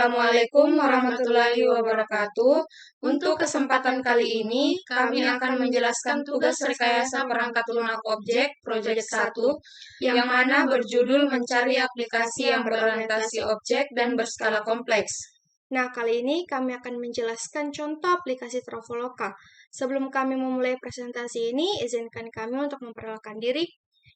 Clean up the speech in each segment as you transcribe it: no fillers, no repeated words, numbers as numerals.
Assalamualaikum warahmatullahi wabarakatuh. Untuk kesempatan kali ini, kami akan menjelaskan tugas rekayasa perangkat lunak objek Project 1, yang mana berjudul mencari aplikasi yang berorientasi objek dan berskala kompleks. Nah, kali ini kami akan menjelaskan contoh aplikasi Traveloka. Sebelum kami memulai presentasi ini, izinkan kami untuk memperkenalkan diri.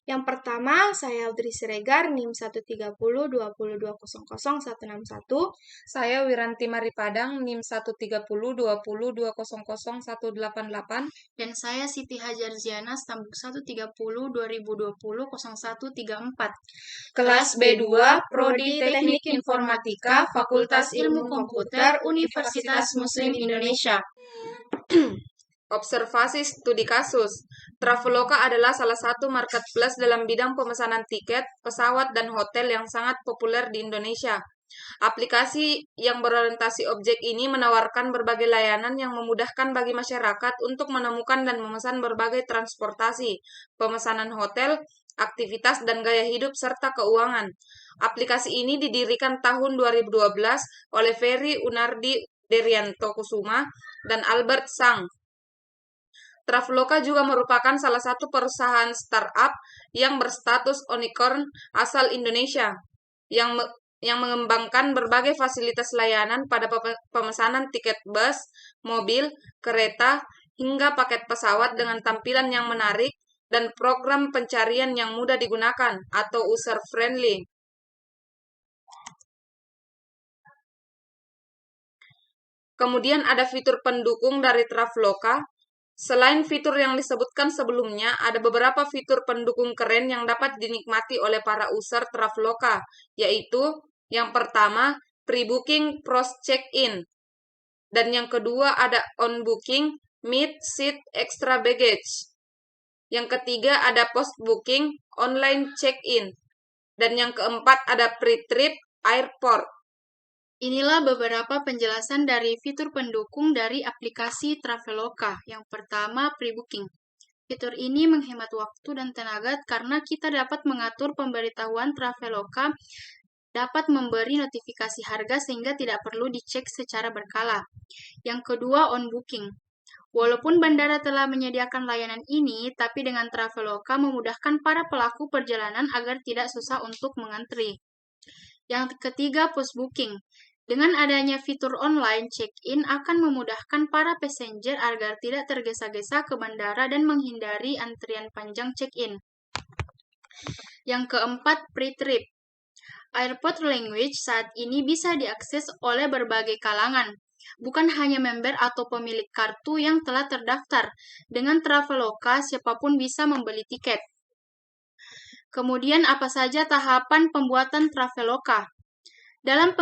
Yang pertama, saya Audrey Siregar, NIM 13020200161. Saya Wiranti Maripadang, NIM 1302020200188. Dan saya Siti Hajar Ziana, Stambuk 13020200134. Kelas B2, Prodi Teknik Informatika, Fakultas Ilmu Komputer, Universitas Muslim Indonesia. Observasi studi kasus. Traveloka adalah salah satu marketplace dalam bidang pemesanan tiket, pesawat, dan hotel yang sangat populer di Indonesia. Aplikasi yang berorientasi objek ini menawarkan berbagai layanan yang memudahkan bagi masyarakat untuk menemukan dan memesan berbagai transportasi, pemesanan hotel, aktivitas, dan gaya hidup, serta keuangan. Aplikasi ini didirikan tahun 2012 oleh Ferry Unardi Derianto Kusuma dan Albert Sang. Traveloka juga merupakan salah satu perusahaan startup yang berstatus unicorn asal Indonesia, yang mengembangkan berbagai fasilitas layanan pada pemesanan tiket bus, mobil, kereta, hingga paket pesawat dengan tampilan yang menarik dan program pencarian yang mudah digunakan atau user-friendly. Kemudian ada fitur pendukung dari Traveloka. Selain fitur yang disebutkan sebelumnya, ada beberapa fitur pendukung keren yang dapat dinikmati oleh para user Traveloka, yaitu yang pertama, pre-booking post-check-in, dan yang kedua ada on-booking, mid-seat extra baggage. Yang ketiga ada post-booking, online check-in, dan yang keempat ada pre-trip airport. Inilah beberapa penjelasan dari fitur pendukung dari aplikasi Traveloka. Yang pertama, pre-booking. Fitur ini menghemat waktu dan tenaga karena kita dapat mengatur pemberitahuan Traveloka, dapat memberi notifikasi harga sehingga tidak perlu dicek secara berkala. Yang kedua, on-booking. Walaupun bandara telah menyediakan layanan ini, tapi dengan Traveloka memudahkan para pelaku perjalanan agar tidak susah untuk mengantri. Yang ketiga, post-booking. Dengan adanya fitur online check-in akan memudahkan para passenger agar tidak tergesa-gesa ke bandara dan menghindari antrian panjang check-in. Yang keempat, pre-trip. Airport language saat ini bisa diakses oleh berbagai kalangan, bukan hanya member atau pemilik kartu yang telah terdaftar. Dengan Traveloka, siapapun bisa membeli tiket. Kemudian, apa saja tahapan pembuatan Traveloka? Dalam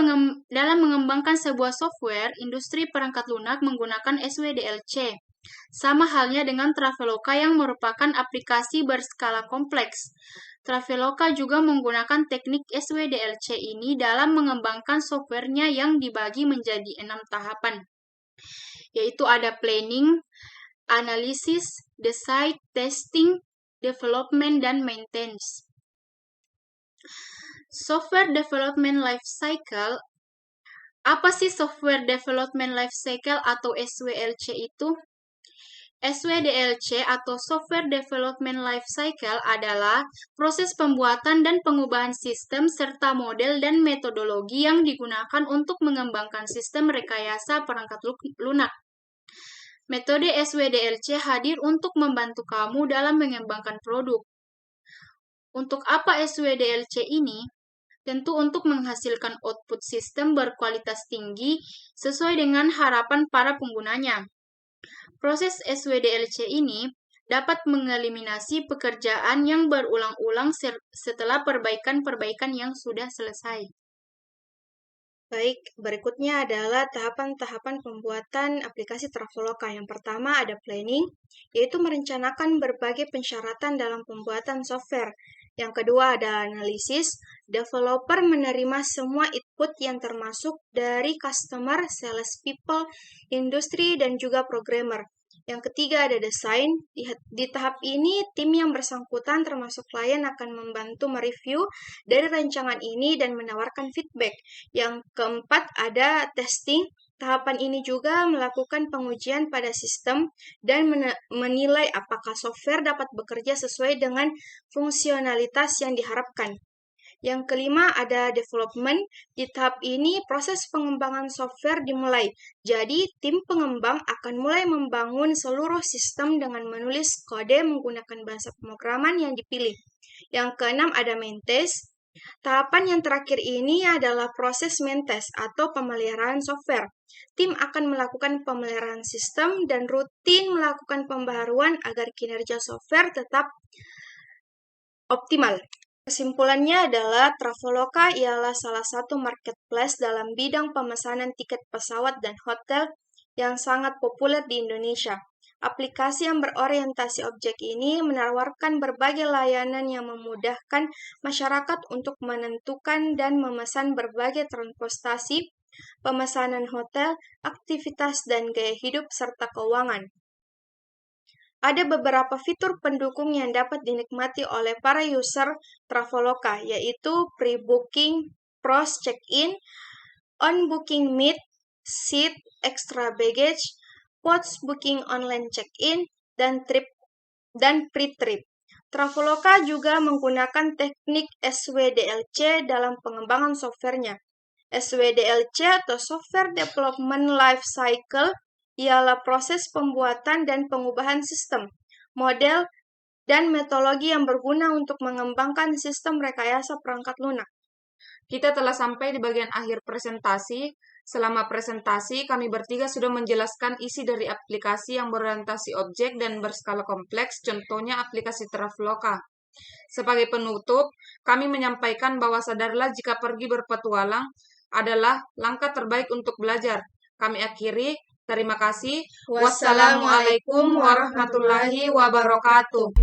mengembangkan sebuah software, industri perangkat lunak menggunakan SWDLC. Sama halnya dengan Traveloka yang merupakan aplikasi berskala kompleks. Traveloka juga menggunakan teknik SWDLC ini dalam mengembangkan softwarenya yang dibagi menjadi 6 tahapan, yaitu ada planning, analisis, design, testing, development, dan maintenance. Software Development Life Cycle. Apa sih Software Development Life Cycle atau SWLC itu? SWDLC atau Software Development Life Cycle adalah proses pembuatan dan pengubahan sistem serta model dan metodologi yang digunakan untuk mengembangkan sistem rekayasa perangkat lunak. Metode SWDLC hadir untuk membantu kamu dalam mengembangkan produk. Untuk apa SWDLC ini? Tentu untuk menghasilkan output sistem berkualitas tinggi sesuai dengan harapan para penggunanya. Proses SWDLC ini dapat mengeliminasi pekerjaan yang berulang-ulang setelah perbaikan-perbaikan yang sudah selesai. Baik, berikutnya adalah tahapan-tahapan pembuatan aplikasi Traveloka. Yang pertama ada planning, yaitu merencanakan berbagai persyaratan dalam pembuatan software. Yang kedua ada analisis, developer menerima semua input yang termasuk dari customer, salespeople, industri, dan juga programmer. Yang ketiga ada desain. Di tahap ini, tim yang bersangkutan termasuk klien akan membantu mereview dari rancangan ini dan menawarkan feedback. Yang keempat ada testing. Tahapan ini juga melakukan pengujian pada sistem dan menilai apakah software dapat bekerja sesuai dengan fungsionalitas yang diharapkan. Yang kelima ada development. Di tahap ini proses pengembangan software dimulai. Jadi tim pengembang akan mulai membangun seluruh sistem dengan menulis kode menggunakan bahasa pemrograman yang dipilih. Yang keenam ada maintain. Tahapan yang terakhir ini adalah proses maintain atau pemeliharaan software. Tim akan melakukan pemeliharaan sistem dan rutin melakukan pembaharuan agar kinerja software tetap optimal. Kesimpulannya adalah Traveloka ialah salah satu marketplace dalam bidang pemesanan tiket pesawat dan hotel yang sangat populer di Indonesia. Aplikasi yang berorientasi objek ini menawarkan berbagai layanan yang memudahkan masyarakat untuk menentukan dan memesan berbagai transportasi, pemesanan hotel, aktivitas dan gaya hidup, serta keuangan. Ada beberapa fitur pendukung yang dapat dinikmati oleh para user Traveloka, yaitu pre-booking, pros check-in, on-booking meet, seat, extra baggage, post-booking online check-in, dan pre-trip. Traveloka juga menggunakan teknik SWDLC dalam pengembangan softwarenya. SWDLC atau Software Development Life Cycle ialah proses pembuatan dan pengubahan sistem, model, dan metodologi yang berguna untuk mengembangkan sistem rekayasa perangkat lunak. Kita telah sampai di bagian akhir presentasi. Selama presentasi, kami bertiga sudah menjelaskan isi dari aplikasi yang berorientasi objek dan berskala kompleks, contohnya aplikasi Traveloka. Sebagai penutup, kami menyampaikan bahwa sadarlah jika pergi berpetualang adalah langkah terbaik untuk belajar. Kami akhiri. Terima kasih. Wassalamualaikum warahmatullahi wabarakatuh.